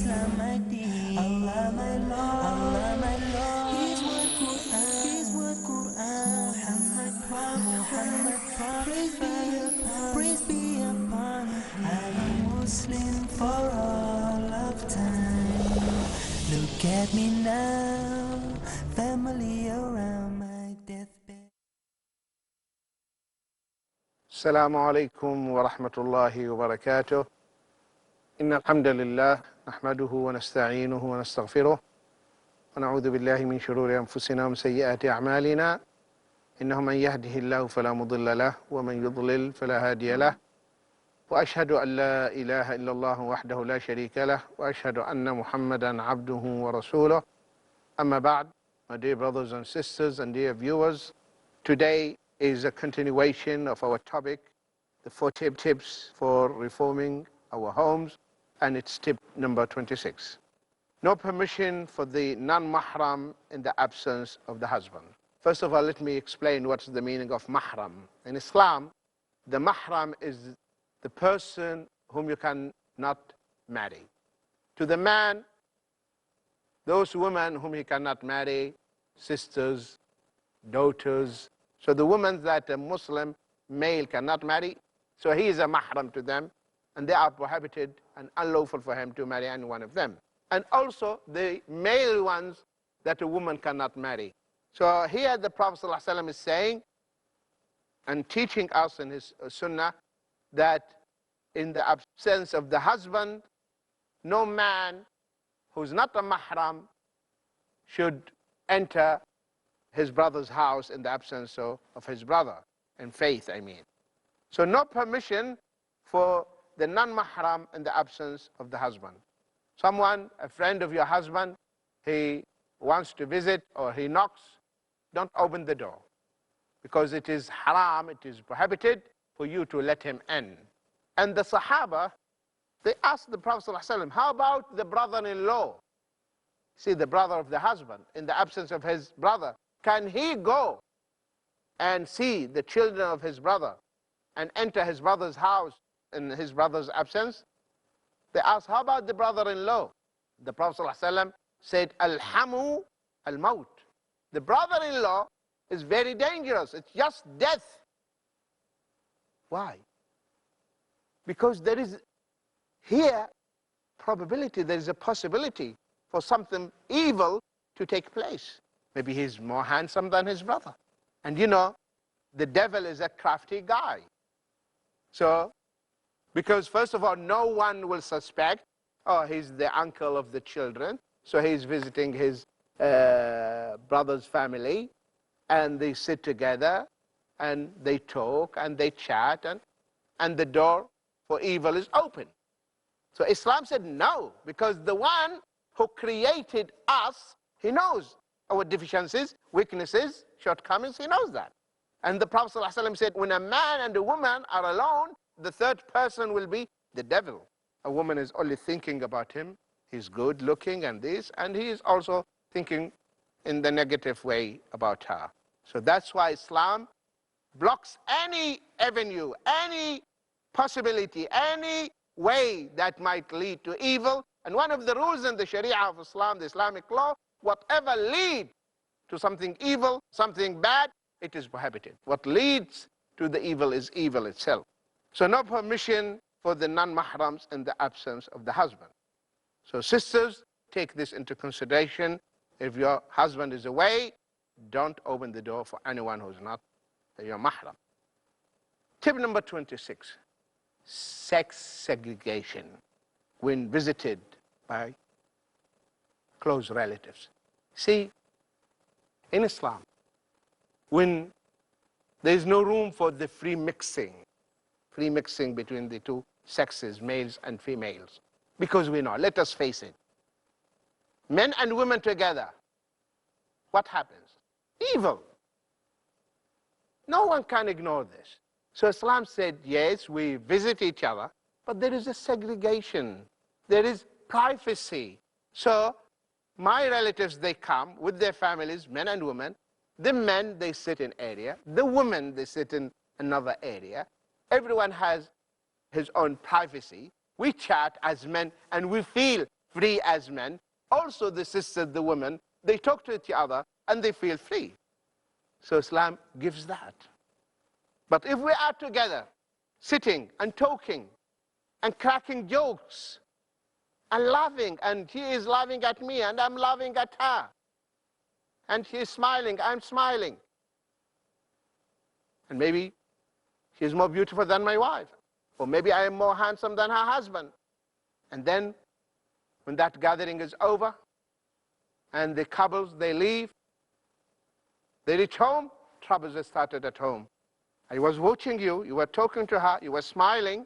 Islam my deen. Allah my Lord, Allah my Lord. His word Quran. Muhammad Prophet, praise be upon him. I am Muslim for all of time. Look at me now, family around my deathbed. السلام عليكم ورحمة الله وبركاته. إن الحمد لله نحمده ونستعينه ونستغفره ونعوذ بالله من شرور أنفسنا ومن سيئات أعمالنا إنه من يهده الله فلا مضل له ومن يضلل فلا هادي له وأشهد أن لا إله إلا الله وحده لا شريك له وأشهد أن محمدا عبده ورسوله. أما بعد, my dear brothers and sisters and dear viewers, today is a continuation of our topic, the 4 tips for reforming our homes, and it's tip number 26. No permission for the non-mahram in the absence of the husband. First of all, let me explain what's the meaning of mahram. In Islam, the mahram is the person whom you cannot marry. To the man, those women whom he cannot marry, sisters, daughters. So the women that a Muslim male cannot marry, so he is a mahram to them, and they are prohibited and unlawful for him to marry any one of them. And also the male ones that a woman cannot marry. So here the Prophet ﷺ is saying and teaching us in his sunnah that in the absence of the husband, no man who's not a mahram should enter his brother's house in the absence of his brother, in faith, I mean. So no permission for the non-mahram in the absence of the husband. Someone, a friend of your husband, he wants to visit or he knocks, don't open the door, because it is haram, it is prohibited for you to let him in. And the Sahaba, they asked the Prophet ﷺ, how about the brother-in-law? See, the brother of the husband, in the absence of his brother, can he go and see the children of his brother and enter his brother's house in his brother's absence? They asked, how about the brother-in-law? The Prophet ﷺ said, Alhamu al-maut. The brother-in-law is very dangerous. It's just death. Why? Because there is here probability, there is a possibility for something evil to take place. Maybe he's more handsome than his brother. And you know, the devil is a crafty guy. So, because first of all, no one will suspect, oh, he's the uncle of the children, so he's visiting his brother's family, and they sit together, and they talk, and they chat, and the door for evil is open. So Islam said no, because the one who created us, he knows our deficiencies, weaknesses, shortcomings, he knows that. And the Prophet ﷺ said, when a man and a woman are alone, the third person will be the devil. A woman is only thinking about him, he's good looking and this, and he is also thinking in the negative way about her. So that's why Islam blocks any avenue, any possibility, any way that might lead to evil. And one of the rules in the Sharia of Islam, the Islamic law, whatever leads to something evil, something bad, it is prohibited. What leads to the evil is evil itself. So no permission for the non-mahrams in the absence of the husband. So sisters, take this into consideration. If your husband is away, don't open the door for anyone who's not your mahram. Tip number 26, sex segregation when visited by close relatives. See, in Islam, when there is no room for the free mixing between the two sexes, males and females, because we know, let us face it, men and women together, what happens? Evil. No one can ignore this. So Islam said, yes, we visit each other, but there is a segregation. There is privacy. So my relatives, they come with their families, men and women. The men, they sit in area. The women, they sit in another area. Everyone has his own privacy. We chat as men and we feel free as men, also the sisters, the women, they talk to each other and they feel free. So Islam gives that. But if we are together, sitting and talking and cracking jokes and laughing, and he is laughing at me and I'm laughing at her, and she is smiling, I'm smiling, and maybe she is more beautiful than my wife, or maybe I am more handsome than her husband, and then when that gathering is over and the couples, they leave, they reach home, troubles have started at home. I was watching you, you were talking to her, you were smiling,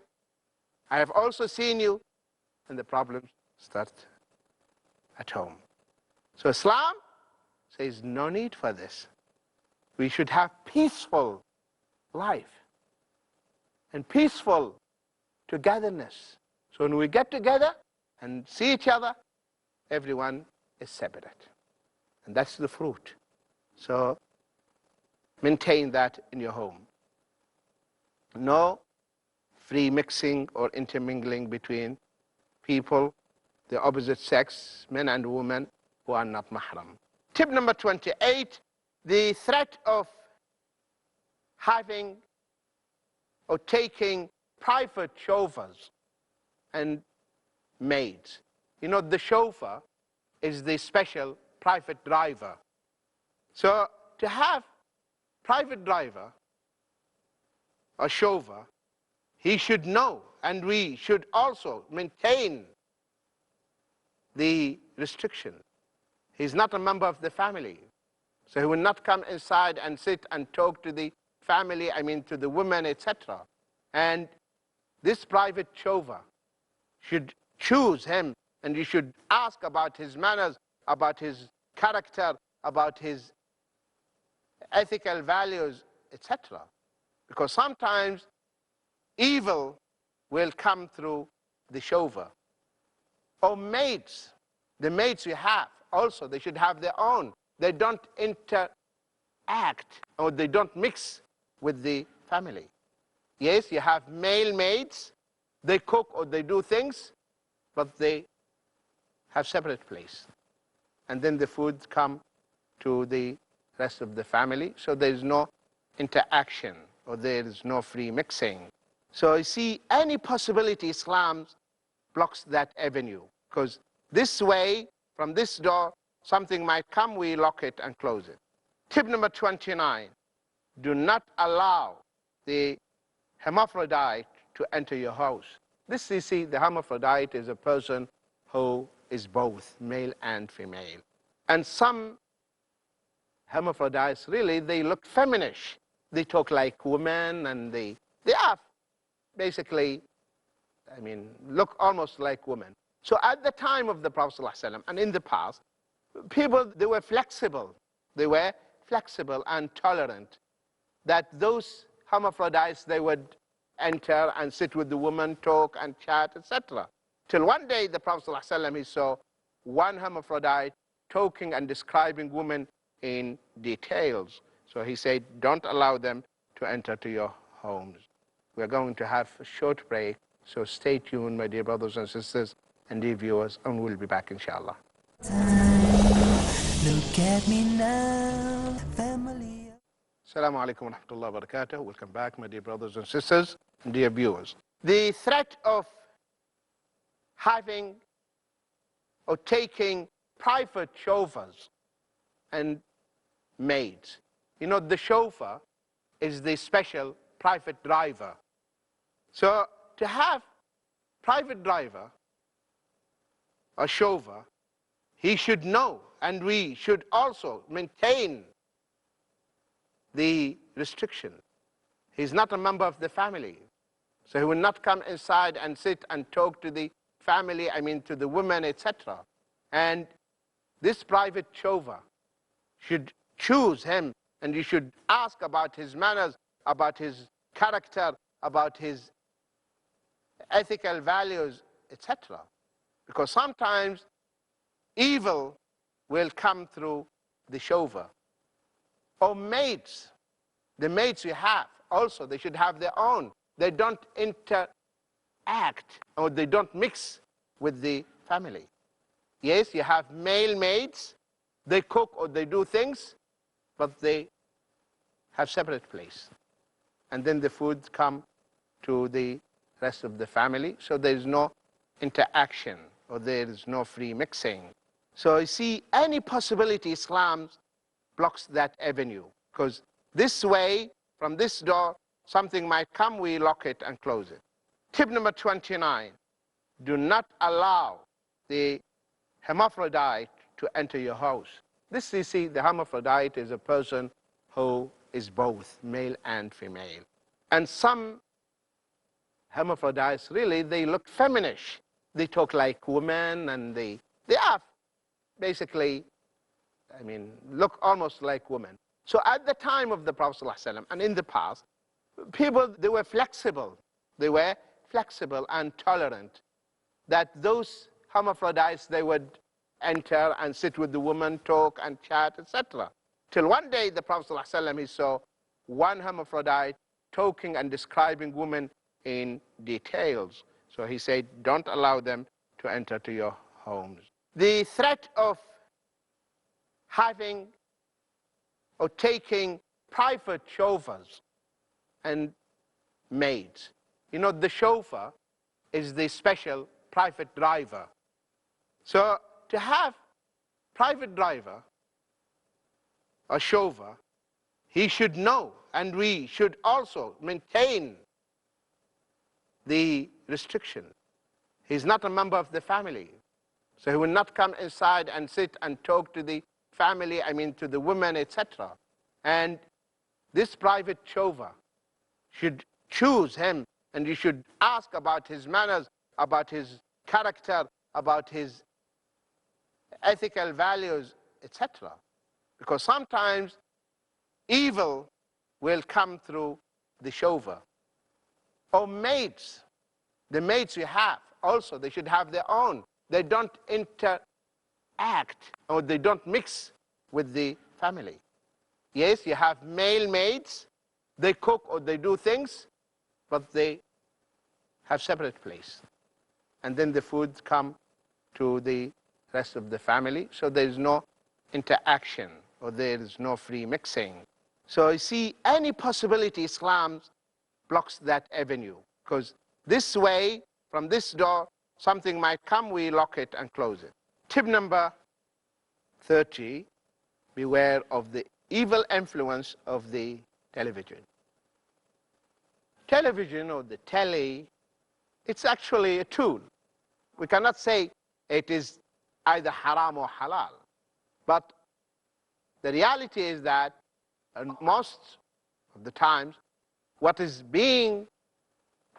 I have also seen you, and the problems start at home. So Islam says no need for this. We should have peaceful life and peaceful togetherness. So when we get together and see each other, everyone is separate. And that's the fruit. So maintain that in your home. No free mixing or intermingling between people, the opposite sex, men and women, who are not mahram. Tip number 28, the threat of having or taking private chauffeurs and maids. You know, the chauffeur is the special private driver. So to have private driver or chauffeur, he should know, and we should also maintain the restriction. He's not a member of the family. So he will not come inside and sit and talk to the family, I mean to the women, etc. And this private chauffeur should choose him, and you should ask about his manners, about his character, about his ethical values, etc. Because sometimes evil will come through the chauffeur. Or maids, the maids you have, also they should have their own. They don't interact or they don't mix with the family. Yes, you have male maids, they cook or they do things, but they have separate place. And then the food come to the rest of the family, so there is no interaction or there is no free mixing. So you see, any possibility Islam blocks that avenue, because this way, from this door, something might come, we lock it and close it. Tip number 29, do not allow the hermaphrodite to enter your house. This, you see, the hermaphrodite is a person who is both male and female. And some hermaphrodites, really, they look feminish. They talk like women, and they are basically, I mean, look almost like women. So at the time of the Prophet ﷺ, and in the past, people, they were flexible. They were flexible and tolerant, that those hermaphrodites, they would enter and sit with the woman, talk and chat, etc. Till one day the Prophet ﷺ, he saw one hermaphrodite talking and describing women in details. So he said, don't allow them to enter to your homes. We're going to have a short break, so stay tuned, my dear brothers and sisters and dear viewers, and we'll be back, inshallah. Look at me now, family. Assalamu alaikum wa rahmatullahi wa barakatuh. Welcome back, my dear brothers and sisters and dear viewers. The threat of having or taking private chauffeurs and maids. You know, the chauffeur is the special private driver. So to have private driver or chauffeur, he should know, and we should also maintain the restriction. He's not a member of the family. So he will not come inside and sit and talk to the family, I mean to the women, etc. And this private chauffeur should choose him, and you should ask about his manners, about his character, about his ethical values, etc. Because sometimes evil will come through the chauffeur. Or maids, the maids you have, also they should have their own. They don't interact or they don't mix with the family. Yes, you have male maids, they cook or they do things, but they have separate place. And then the food come to the rest of the family, so there is no interaction or there is no free mixing. So you see, any possibility Islam blocks that avenue, because this way, from this door, something might come, we lock it and close it. Tip number 29, do not allow the hermaphrodite to enter your house. This, you see, the hermaphrodite is a person who is both male and female. And some hermaphrodites, really, they look feminish. They talk like women, and they are basically, look almost like women. So at the time of the Prophet ﷺ, and in the past, people, they were flexible. They were flexible and tolerant, that those hermaphrodites, they would enter and sit with the woman, talk and chat, etc. Till one day the Prophet ﷺ, he saw one hermaphrodite talking and describing women in details. So he said, don't allow them to enter to your homes. The threat of having or taking private chauffeurs and maids. You know, the chauffeur is the special private driver. So to have private driver or chauffeur, he should know, and we should also maintain the restriction. He's not a member of the family. So he will not come inside and sit and talk to the family, to the women, etc. And this private chauffeur should choose him, and you should ask about his manners, about his character, about his ethical values, etc. Because sometimes evil will come through the chauffeur. Or maids. The maids you have, also, they should have their own. They don't interact or they don't mix with the family. Yes, you have male maids. They cook or they do things, but they have separate place. And then the food come to the rest of the family, so there is no interaction or there is no free mixing. So you see, any possibility Islam blocks that avenue, because this way, from this door, something might come, we lock it and close it. Tip number 30, beware of the evil influence of the television. Television, or the telly, it's actually a tool. We cannot say it is either haram or halal. But the reality is that most of the times, what is being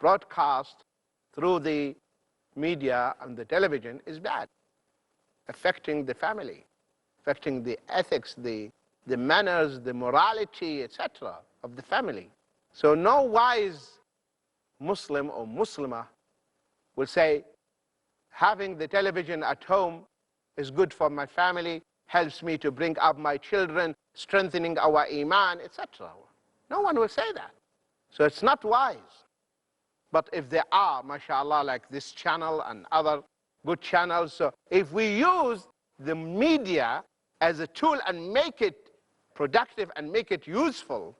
broadcast through the media and the television is bad, affecting the family, affecting the ethics, the manners, the morality, etc. of the family. So no wise Muslim or Muslimah will say, having the television at home is good for my family, helps me to bring up my children, strengthening our iman, etc. No one will say that. So it's not wise. But if there are, mashallah, like this channel and other good channels, so if we use the media as a tool and make it productive and make it useful,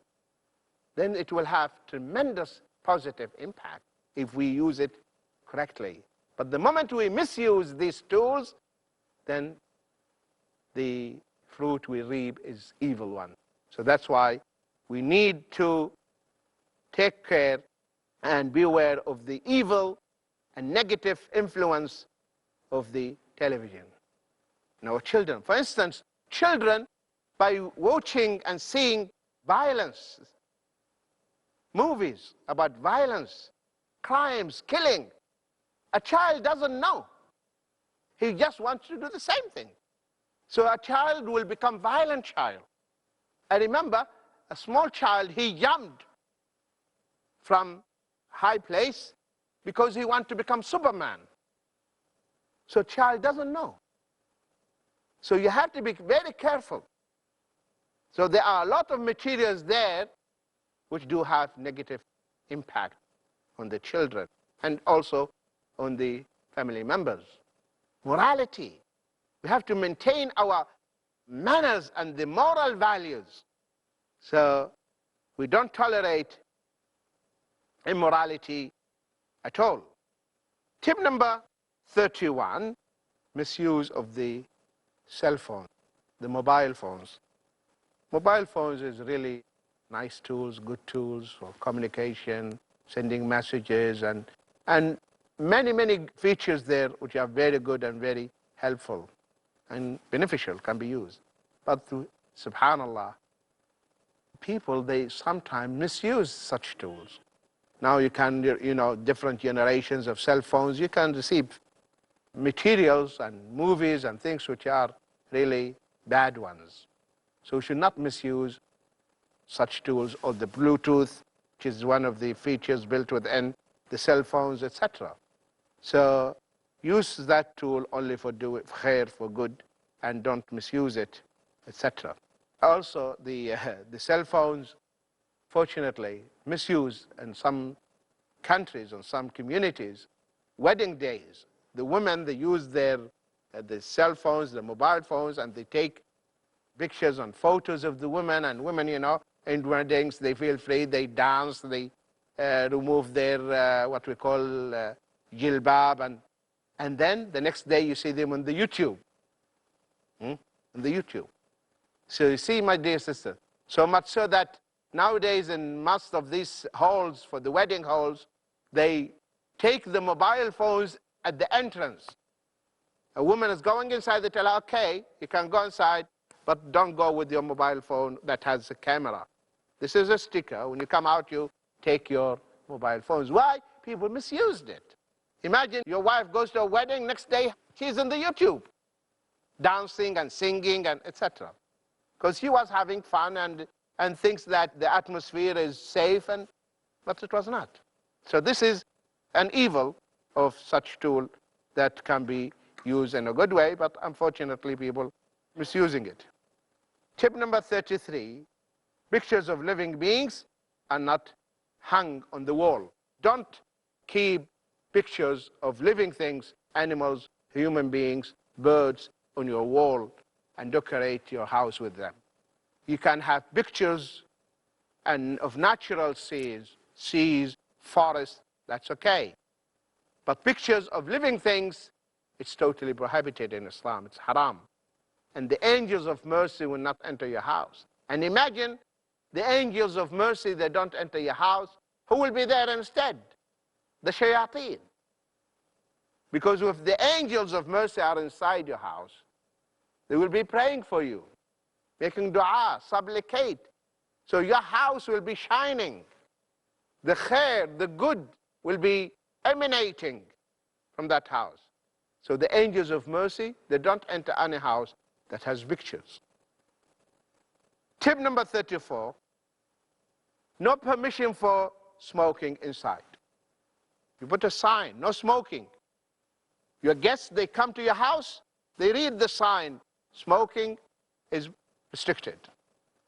then it will have tremendous positive impact if we use it correctly. But the moment we misuse these tools, then the fruit we reap is evil one. So that's why we need to take care and be aware of the evil and negative influence of the television in our children. For instance, children, by watching and seeing violence, movies about violence, crimes, killing, a child doesn't know. He just wants to do the same thing. So a child will become violent child. I remember a small child, he jumped from high place because he wanted to become Superman. So child doesn't know. So you have to be very careful. So there are a lot of materials there which do have negative impact on the children and also on the family members. Morality. We have to maintain our manners and the moral values. So we don't tolerate immorality at all. Tip number 31, misuse of the cell phone, the mobile phones. Mobile phones is really nice tools, good tools for communication, sending messages, and many features there which are very good and very helpful and beneficial, can be used. But subhanallah, people, they sometimes misuse such tools. Now you can, different generations of cell phones, you can receive materials and movies and things which are really bad ones. So we should not misuse such tools, or the Bluetooth, which is one of the features built within the cell phones, etc. So use that tool only for khair, for good, and don't misuse it, etc. Also, the cell phones, fortunately, misuse in some countries and some communities. Wedding days, the women, they use the cell phones, the mobile phones, and they take pictures and photos of the women. And women, in weddings, they feel free, they dance, they remove their what we call jilbab, and then the next day you see them on the YouTube. On the YouTube. So you see, my dear sister, so much so that nowadays in most of these halls, for the wedding halls, they take the mobile phones at the entrance. A woman is going inside, they tell her, okay, you can go inside, but don't go with your mobile phone that has a camera. This is a sticker. When you come out, you take your mobile phones. Why? People misused it. Imagine your wife goes to a wedding, next day she's on the YouTube, dancing and singing and etc. Because she was having fun and thinks that the atmosphere is safe, but it was not. So this is an evil of such tool that can be used in a good way, but unfortunately people misusing it. Tip number 33, pictures of living beings are not hung on the wall. Don't keep pictures of living things, animals, human beings, birds on your wall and decorate your house with them. You can have pictures of natural seas, forests, that's okay. But pictures of living things, it's totally prohibited in Islam, it's haram. And the angels of mercy will not enter your house. And imagine the angels of mercy, they don't enter your house. Who will be there instead? The shayateen. Because if the angels of mercy are inside your house, they will be praying for you, making dua, supplicate. So your house will be shining. The khair, the good, will be emanating from that house. So the angels of mercy, they don't enter any house that has pictures. Tip number 34, no permission for smoking inside. You put a sign, no smoking. Your guests, they come to your house, they read the sign, smoking is restricted,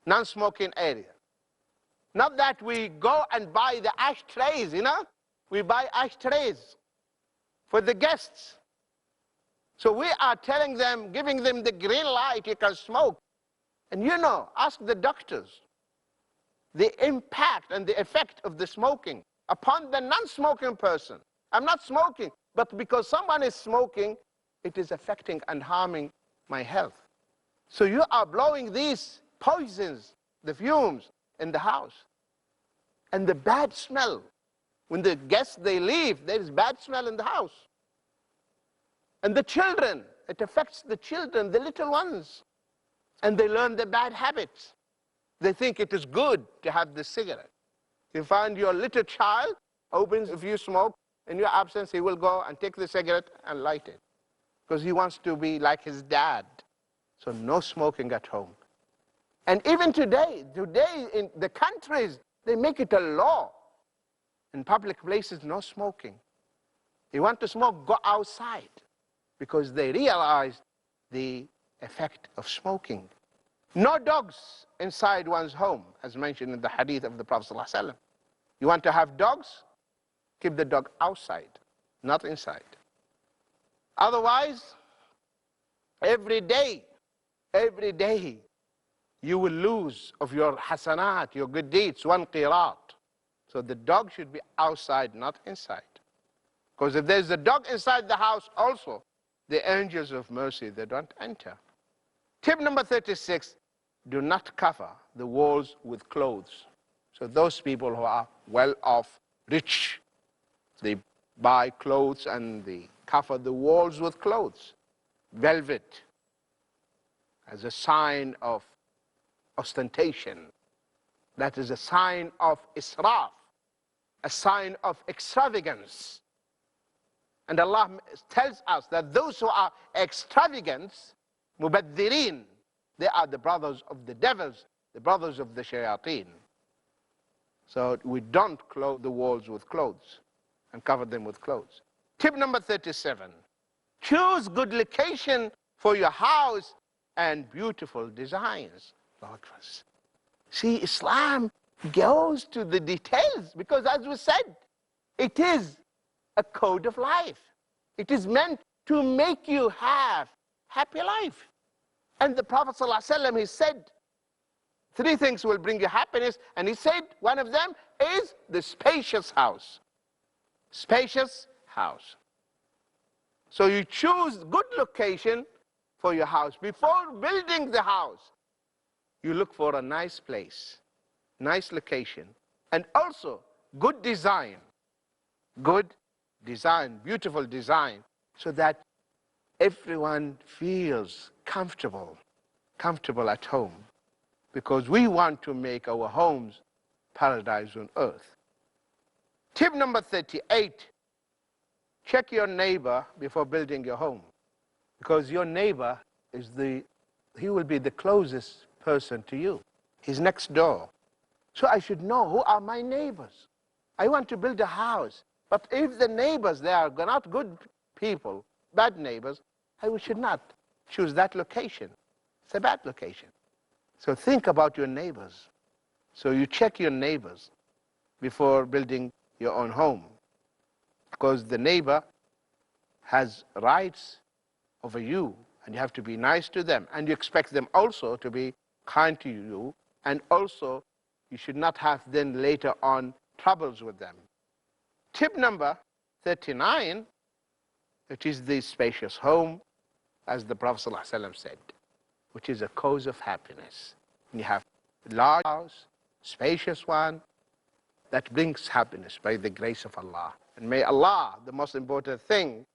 non-smoking area. Not that we go and buy the ashtrays, we buy ashtrays for the guests. So we are telling them, giving them the green light, you can smoke. And ask the doctors, the impact and the effect of the smoking upon the non-smoking person. I'm not smoking, but because someone is smoking, it is affecting and harming my health. So you are blowing these poisons, the fumes in the house. And the bad smell, when the guests, they leave, there is bad smell in the house. And the children, it affects the children, the little ones. And they learn the bad habits. They think it is good to have the cigarette. You find your little child opens, if you smoke, in your absence, he will go and take the cigarette and light it. Because he wants to be like his dad. So no smoking at home. And even today in the countries, they make it a law. In public places, no smoking. You want to smoke, go outside. Because they realize the effect of smoking. No dogs inside one's home, as mentioned in the hadith of the Prophet ﷺ. You want to have dogs? Keep the dog outside, not inside. Otherwise, Every day, you will lose of your hasanat, your good deeds, 1 qirat. So the dog should be outside, not inside. Because if there's a dog inside the house also, the angels of mercy, they don't enter. Tip number 36, do not cover the walls with clothes. So those people who are well off, rich, they buy clothes and they cover the walls with clothes. Velvet, as a sign of ostentation. That is a sign of israf, a sign of extravagance. And Allah tells us that those who are extravagant, mubaddirin, they are the brothers of the devils, the brothers of the shayateen. So we don't clothe the walls with clothes and cover them with clothes. Tip number 37, choose good location for your house and beautiful designs. See, Islam goes to the details because, as we said, it is a code of life. It is meant to make you have happy life. And the Prophet ﷺ, he said, 3 things will bring you happiness. And he said one of them is the spacious house. Spacious house. So you choose good location for your house. Before building the house, you look for a nice place, nice location, and also good design, beautiful design, so that everyone feels comfortable at home, because we want to make our homes paradise on earth. Tip number 38, check your neighbor before building your home, because your neighbor he will be the closest person to you. He's next door. So I should know who are my neighbors. I want to build a house, but if the neighbors, they are not good people, bad neighbors, I should not choose that location. It's a bad location. So think about your neighbors. So you check your neighbors before building your own home, because the neighbor has rights over you, and you have to be nice to them, and you expect them also to be kind to you, and also you should not have then later on troubles with them. Tip number 39, it is the spacious home, as the Prophet ﷺ said, which is a cause of happiness. You have a large house, spacious one, that brings happiness by the grace of Allah. And may Allah, the most important thing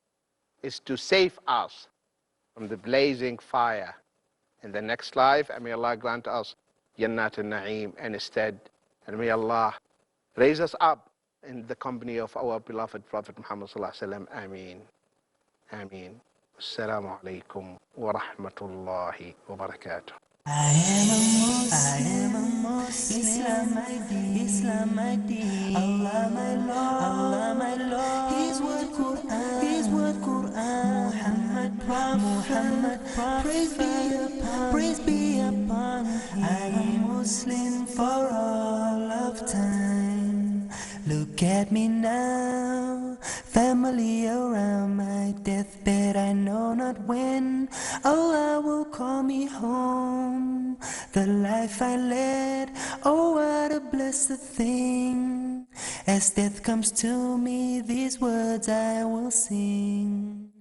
is to save us from the blazing fire in the next life, and may Allah grant us Jannat al-Na'im instead, and may Allah raise us up in the company of our beloved Prophet Muhammad sallallahu alaihi wasallam. Ameen. Ameen. Assalamu alaikum wa rahmatullahi wa barakatuh. I am a Muslim, Islam my deen, Allah my Lord, His word Quran, Muhammad Prophet, praise be upon Him. I'm a Muslim for all of time. Look at me now, family around my deathbed. I know not when Allah will call me home. The life I led, oh what a blessed thing. As death comes to me, these words I will sing.